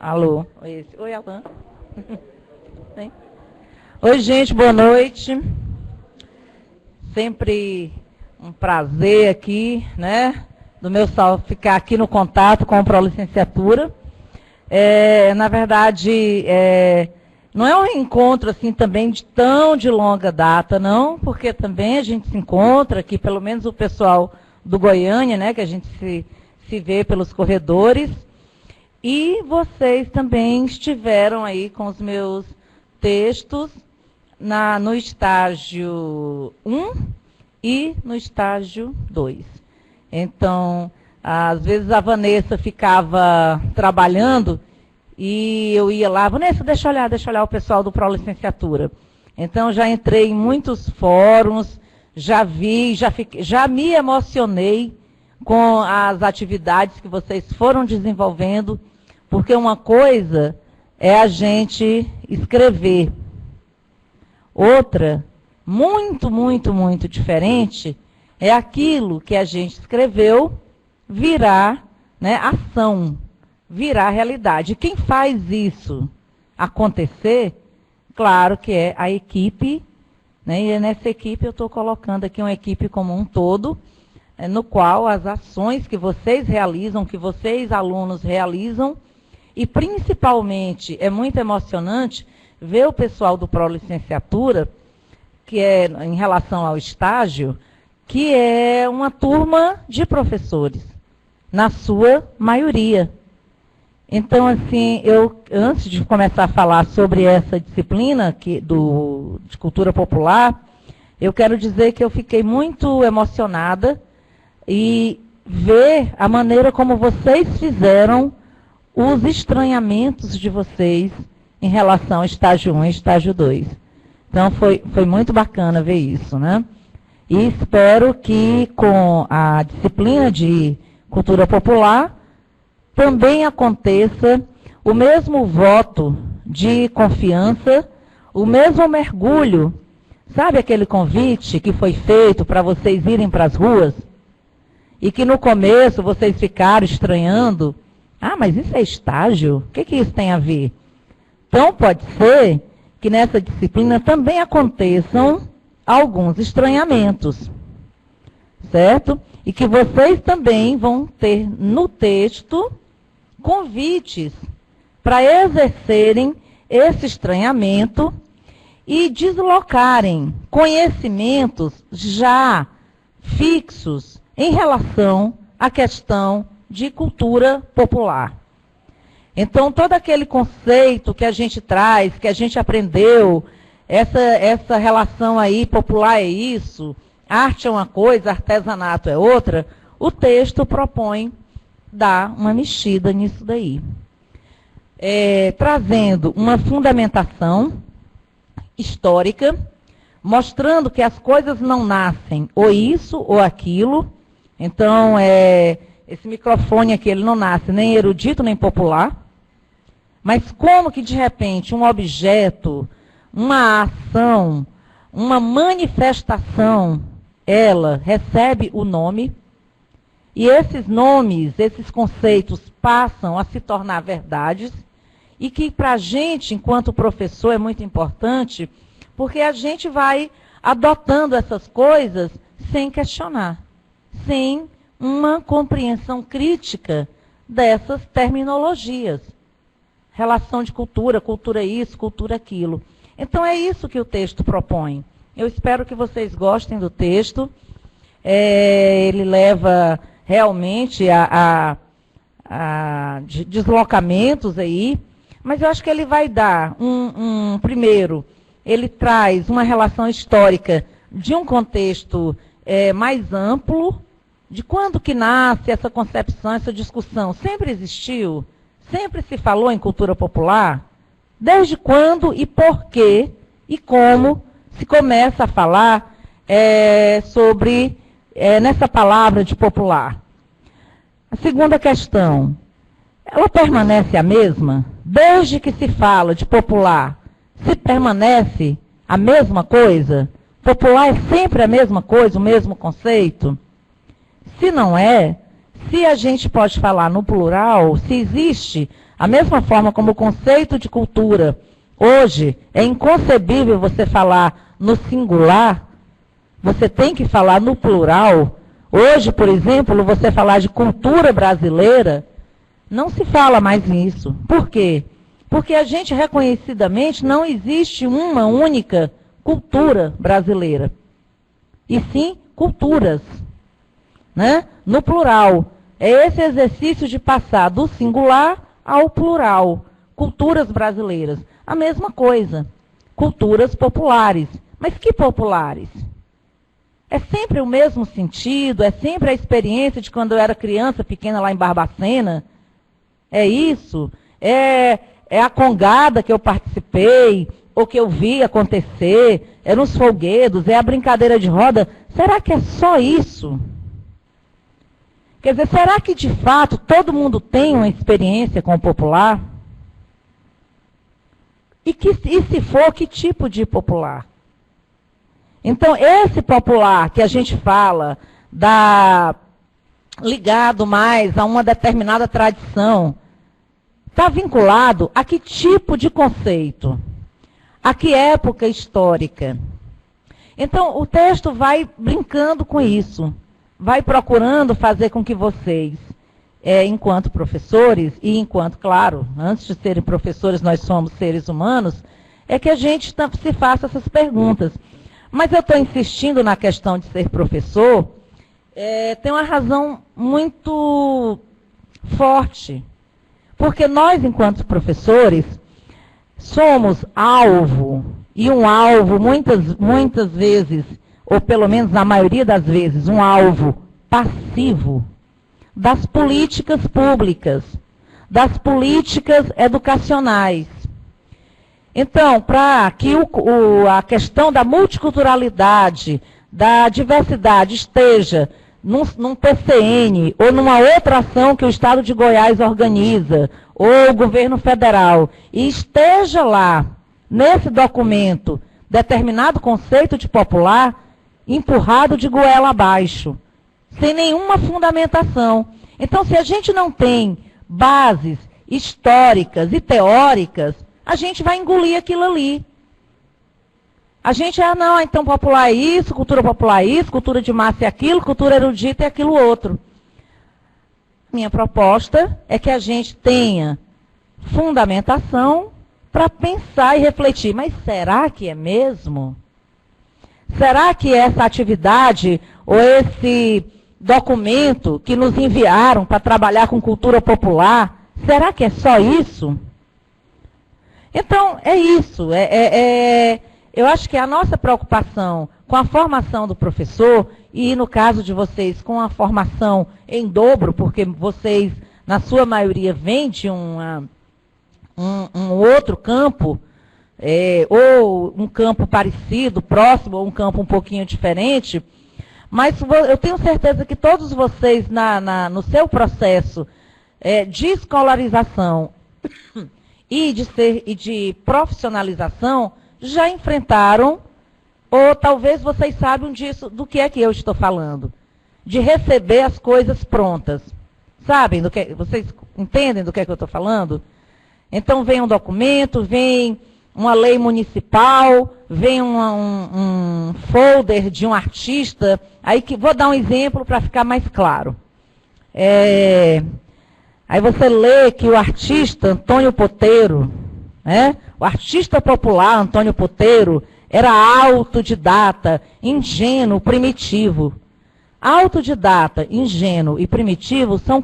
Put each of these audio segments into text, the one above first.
Alô? Oi, Alan. Oi, gente, boa noite. Sempre um prazer aqui, né? Do meu ficar aqui no contato com o Prolicenciatura. Na verdade, não é um encontro assim também tão de longa data, não, porque também a gente se encontra aqui, pelo menos o pessoal do Goiânia, né? Que a gente se vê pelos corredores. E vocês também estiveram aí com os meus textos no estágio 1 e no estágio 2. Então, às vezes a Vanessa ficava trabalhando e eu ia lá, Vanessa, deixa eu olhar o pessoal do Prolicenciatura. Então, já entrei em muitos fóruns, já vi, já me emocionei com as atividades que vocês foram desenvolvendo, porque uma coisa é a gente escrever. Outra, muito, muito, muito diferente, é aquilo que a gente escreveu virar, né, ação, virar realidade. Quem faz isso acontecer, claro que é a equipe, né, e nessa equipe eu estou colocando aqui uma equipe como um todo, no qual as ações que vocês realizam, que vocês alunos realizam, e principalmente é muito emocionante ver o pessoal do Prolicenciatura, que é em relação ao estágio, que é uma turma de professores, na sua maioria. Então, assim, antes de começar a falar sobre essa disciplina de cultura popular, eu quero dizer que eu fiquei muito emocionada e ver a maneira como vocês fizeram os estranhamentos de vocês em relação ao estágio 1 e estágio 2. Então, foi muito bacana ver isso, né? E espero que com a disciplina de cultura popular também aconteça o mesmo voto de confiança, o mesmo mergulho. Sabe aquele convite que foi feito para vocês irem para as ruas? E que no começo vocês ficaram estranhando. Ah, mas isso é estágio? O que isso tem a ver? Então, pode ser que nessa disciplina também aconteçam alguns estranhamentos, certo? E que vocês também vão ter no texto convites para exercerem esse estranhamento e deslocarem conhecimentos já fixos em relação à questão de cultura popular. Então, todo aquele conceito que a gente traz, que a gente aprendeu, essa relação aí, popular é isso, arte é uma coisa, artesanato é outra, o texto propõe dar uma mexida nisso daí. Trazendo uma fundamentação histórica, mostrando que as coisas não nascem ou isso ou aquilo. Então, esse microfone aqui, ele não nasce nem erudito nem popular, mas como que de repente um objeto, uma ação, uma manifestação, ela recebe o nome, e esses nomes, esses conceitos passam a se tornar verdades, e que para a gente, enquanto professor, é muito importante, porque a gente vai adotando essas coisas sem questionar, sem uma compreensão crítica dessas terminologias. Relação de cultura, cultura isso, cultura aquilo. Então, é isso que o texto propõe. Eu espero que vocês gostem do texto. Ele leva realmente a deslocamentos aí, mas eu acho que ele vai dar primeiro, ele traz uma relação histórica de um contexto mais amplo, de quando que nasce essa concepção, essa discussão. Sempre existiu? Sempre se falou em cultura popular? Desde quando e por quê e como se começa a falar sobre nessa palavra de popular? A segunda questão, ela permanece a mesma? Desde que se fala de popular, se permanece a mesma coisa? Popular é sempre a mesma coisa, o mesmo conceito? Se não é, se a gente pode falar no plural, se existe A mesma forma como o conceito de cultura, hoje, é inconcebível você falar no singular, você tem que falar no plural. Hoje, por exemplo, você falar de cultura brasileira, não se fala mais nisso. Por quê? Porque a gente, reconhecidamente, não existe uma única cultura brasileira. E sim, culturas, né? No plural. É esse exercício de passar do singular ao plural. Culturas brasileiras. A mesma coisa. Culturas populares. Mas que populares? É sempre o mesmo sentido? É sempre a experiência de quando eu era criança, pequena, lá em Barbacena? É isso? É a congada que eu participei, ou que eu vi acontecer? É nos folguedos? É a brincadeira de roda? Será que é só isso? Quer dizer, será que de fato todo mundo tem uma experiência com o popular? E se for, que tipo de popular? Então, esse popular que a gente fala, ligado mais a uma determinada tradição, está vinculado a que tipo de conceito? A que época histórica? Então, o texto vai brincando com isso, vai procurando fazer com que vocês, enquanto professores, e enquanto, claro, antes de serem professores, nós somos seres humanos, é que a gente se faça essas perguntas. Mas eu estou insistindo na questão de ser professor, tem uma razão muito forte. Porque nós, enquanto professores, somos alvo, e um alvo, muitas vezes, ou pelo menos na maioria das vezes, um alvo passivo das políticas públicas, das políticas educacionais. Então, para que a questão da multiculturalidade, da diversidade esteja num PCN ou numa outra ação que o Estado de Goiás organiza, ou o governo federal, e esteja lá, nesse documento, determinado conceito de popular, empurrado de goela abaixo, sem nenhuma fundamentação. Então, se a gente não tem bases históricas e teóricas, a gente vai engolir aquilo ali. A gente, não, então popular é isso, cultura popular é isso, cultura de massa é aquilo, cultura erudita é aquilo outro. Minha proposta é que a gente tenha fundamentação para pensar e refletir. Mas será que é mesmo? Será que essa atividade ou esse documento que nos enviaram para trabalhar com cultura popular, será que é só isso? Então, é isso. Eu acho que a nossa preocupação com a formação do professor, e no caso de vocês, com a formação em dobro, porque vocês, na sua maioria, vêm de um outro campo, ou um campo parecido, próximo, ou um campo um pouquinho diferente, mas eu tenho certeza que todos vocês, no seu processo de escolarização e de profissionalização, já enfrentaram, ou talvez vocês saibam disso, do que é que eu estou falando, de receber as coisas prontas. Sabem? Vocês entendem do que é que eu estou falando? Então vem um documento, vem uma lei municipal, vem um folder de um artista, aí que vou dar um exemplo para ficar mais claro. Aí você lê que o artista Antônio Poteiro, o artista popular Antônio Poteiro, era autodidata, ingênuo, primitivo. Autodidata, ingênuo e primitivo são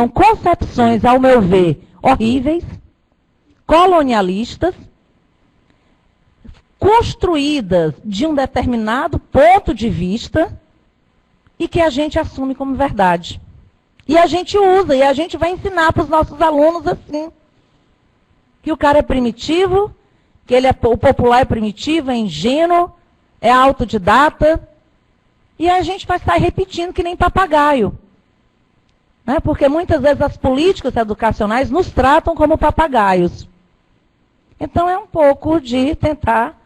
concepções, ao meu ver, horríveis, colonialistas, construídas de um determinado ponto de vista e que a gente assume como verdade. E a gente usa, e a gente vai ensinar para os nossos alunos assim. Que o cara é primitivo, que o popular é primitivo, é ingênuo, é autodidata. E a gente vai sair repetindo que nem papagaio. Né? Porque muitas vezes as políticas educacionais nos tratam como papagaios. Então é um pouco de tentar,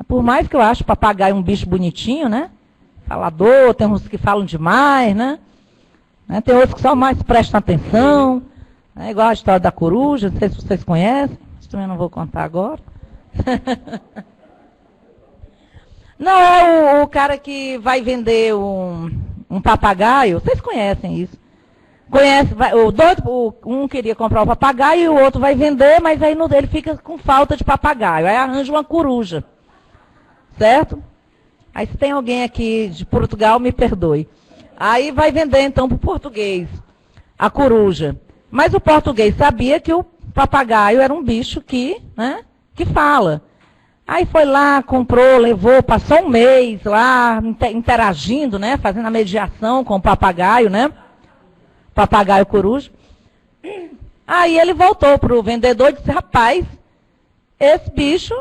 por mais que eu acho papagaio um bicho bonitinho, né? Falador, tem uns que falam demais, né? Tem outros que só mais prestam atenção, É igual a história da coruja, não sei se vocês conhecem, mas também não vou contar agora. Não, é o cara que vai vender um papagaio, vocês conhecem isso. Conhece, um queria comprar o papagaio e o outro vai vender, mas aí ele fica com falta de papagaio. Aí arranja uma coruja. Certo? Aí se tem alguém aqui de Portugal, me perdoe. Aí vai vender então para o português a coruja. Mas o português sabia que o papagaio era um bicho que fala. Aí foi lá, comprou, levou, passou um mês lá interagindo, né? Fazendo a mediação com o papagaio, né? Papagaio coruja. Aí ele voltou para o vendedor e disse, rapaz, esse bicho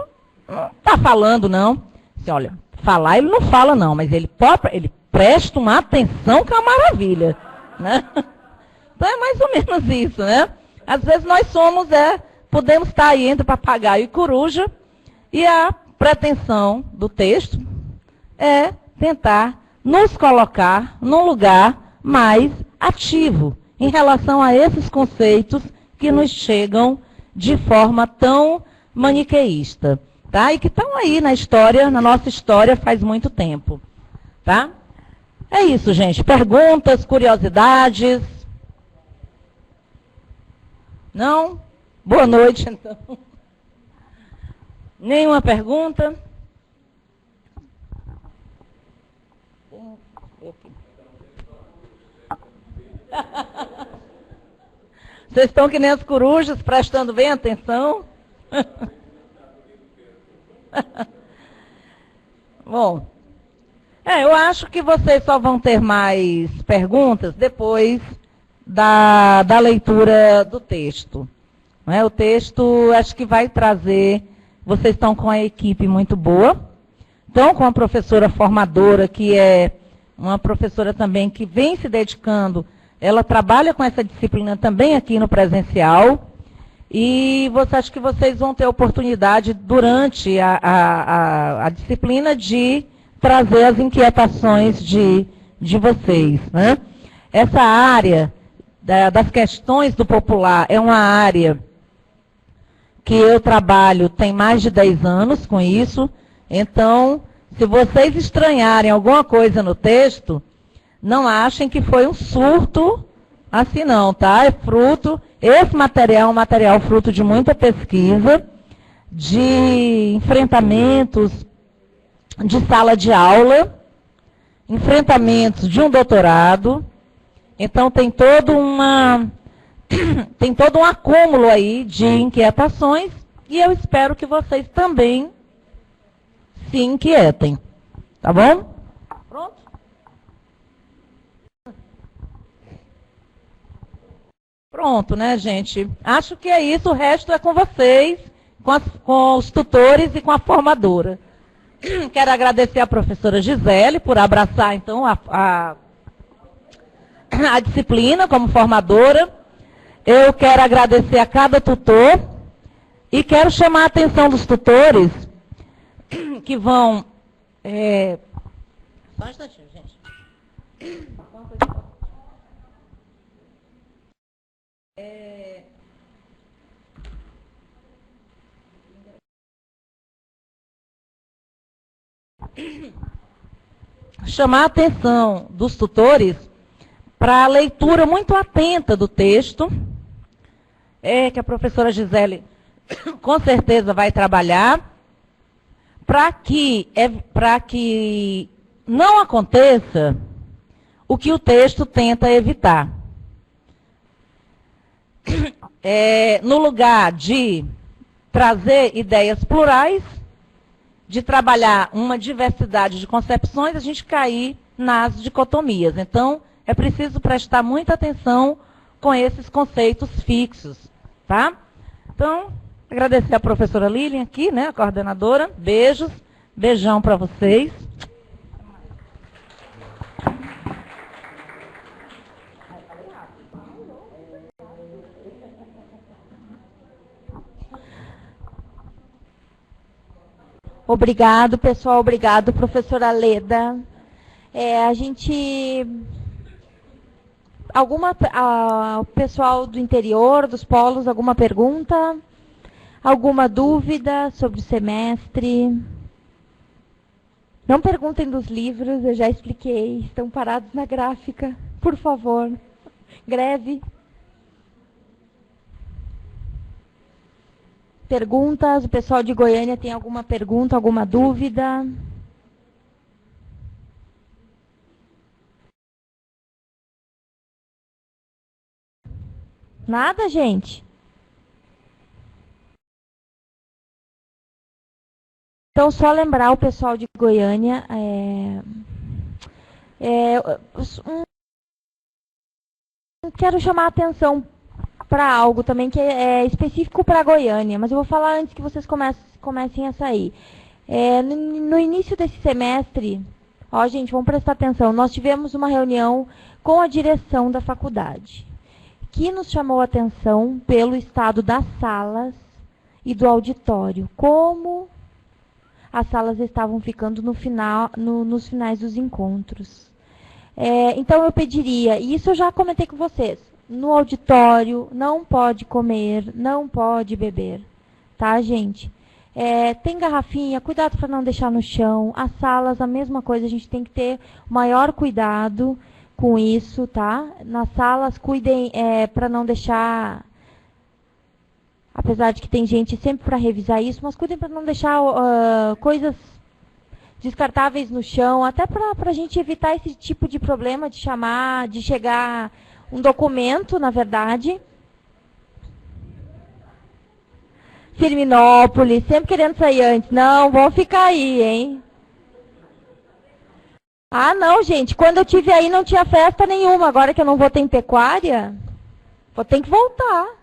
não está falando não. Disse, olha, falar ele não fala não, mas ele presta uma atenção que é uma maravilha. Né? Então é mais ou menos isso, né? Às vezes nós podemos estar aí entre papagaio e coruja, e a pretensão do texto é tentar nos colocar num lugar mais ativo em relação a esses conceitos que nos chegam de forma tão maniqueísta, tá? E que estão aí na nossa história faz muito tempo, tá? É isso, gente. Perguntas, curiosidades? Não? Boa noite, então. Nenhuma pergunta? Vocês estão que nem as corujas, prestando bem atenção? Bom, eu acho que vocês só vão ter mais perguntas depois da leitura do texto. O texto, acho que vai trazer... Vocês estão com a equipe muito boa. Estão com a professora formadora, que é uma professora também que vem se dedicando. Ela trabalha com essa disciplina também aqui no presencial. E acho que vocês vão ter oportunidade, durante a disciplina, de trazer as inquietações de vocês. Né? Essa área das questões do popular é uma área que eu trabalho tem mais de 10 anos com isso. Então, se vocês estranharem alguma coisa no texto, não achem que foi um surto assim não, tá? Esse material é um material fruto de muita pesquisa, de enfrentamentos de sala de aula, enfrentamentos de um doutorado. Então, tem todo um acúmulo aí de inquietações, e eu espero que vocês também se inquietem. Tá bom? Pronto? Pronto, né, gente? Acho que é isso, o resto é com vocês, com os tutores e com a formadora. Quero agradecer à professora Gisele por abraçar, então, a disciplina como formadora. Eu quero agradecer a cada tutor e quero chamar a atenção dos tutores que vão... Só um instantinho, gente. Chamar a atenção dos tutores para a leitura muito atenta do texto, que a professora Gisele com certeza vai trabalhar, para que não aconteça o que o texto tenta evitar. No lugar de trazer ideias plurais, de trabalhar uma diversidade de concepções, a gente cair nas dicotomias. Então, é preciso prestar muita atenção com esses conceitos fixos, tá? Então, agradecer a professora Lilian aqui, né, a coordenadora. Beijos, beijão para vocês. Obrigado, pessoal. Obrigado, professora Leda. O pessoal do interior, dos polos, alguma pergunta? Alguma dúvida sobre o semestre? Não perguntem dos livros, eu já expliquei. Estão parados na gráfica, por favor. Greve. Perguntas? O pessoal de Goiânia tem alguma pergunta, alguma dúvida? Nada, gente? Então, só lembrar o pessoal de Goiânia, quero chamar a atenção para algo também que é específico para Goiânia, mas eu vou falar antes que vocês comecem a sair. No início desse semestre, ó, gente, vamos prestar atenção, nós tivemos uma reunião com a direção da faculdade, que nos chamou a atenção pelo estado das salas e do auditório, como as salas estavam ficando nos finais dos encontros. Então, eu pediria, e isso eu já comentei com vocês, no auditório não pode comer, não pode beber, tá, gente? Tem garrafinha, cuidado para não deixar no chão. As salas, a mesma coisa, a gente tem que ter maior cuidado com isso, tá? Nas salas, cuidem para não deixar... Apesar de que tem gente sempre para revisar isso, mas cuidem para não deixar coisas descartáveis no chão, até para a gente evitar esse tipo de problema de chegar um documento, na verdade. Firminópolis, sempre querendo sair antes. Não, vão ficar aí, hein? Ah, não, gente, quando eu estive aí não tinha festa nenhuma. Agora que eu não vou ter em Pecuária, vou ter que voltar.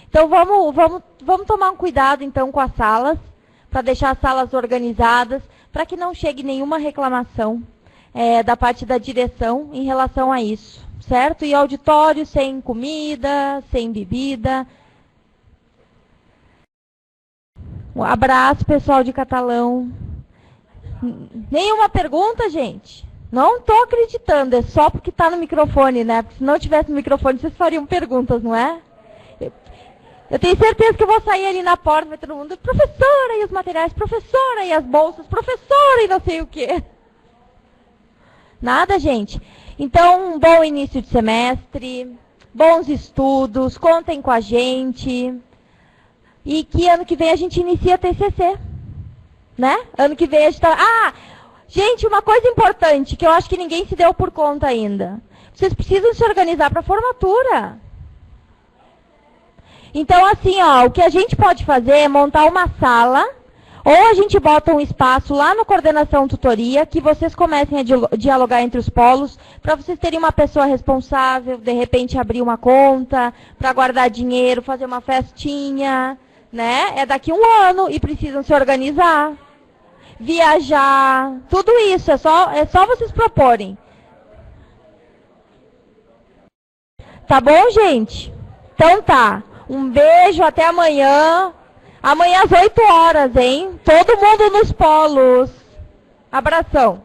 Então, vamos tomar um cuidado, então, com as salas, para deixar as salas organizadas, para que não chegue nenhuma reclamação da parte da direção em relação a isso, certo? E auditório sem comida, sem bebida. Um abraço, pessoal de Catalão. Nenhuma pergunta, gente? Não estou acreditando, é só porque está no microfone, né? Porque se não tivesse no microfone, vocês fariam perguntas, não é? Eu tenho certeza que eu vou sair ali na porta, vai todo mundo, professora, e os materiais, professora, e as bolsas, professora, e não sei o quê. Nada, gente. Então, um bom início de semestre, bons estudos, contem com a gente. E que ano que vem a gente inicia a TCC, né? Ano que vem a gente tá... gente, uma coisa importante, que eu acho que ninguém se deu por conta ainda. Vocês precisam se organizar para a formatura. Então, assim, ó, o que a gente pode fazer é montar uma sala, ou a gente bota um espaço lá no Coordenação Tutoria, que vocês comecem a dialogar entre os polos, para vocês terem uma pessoa responsável, de repente abrir uma conta, para guardar dinheiro, fazer uma festinha, né? É daqui um ano e precisam se organizar, viajar, tudo isso, é só vocês proporem. Tá bom, gente? Então tá. Um beijo, até amanhã. Amanhã às 8 horas, hein? Todo mundo nos polos. Abração.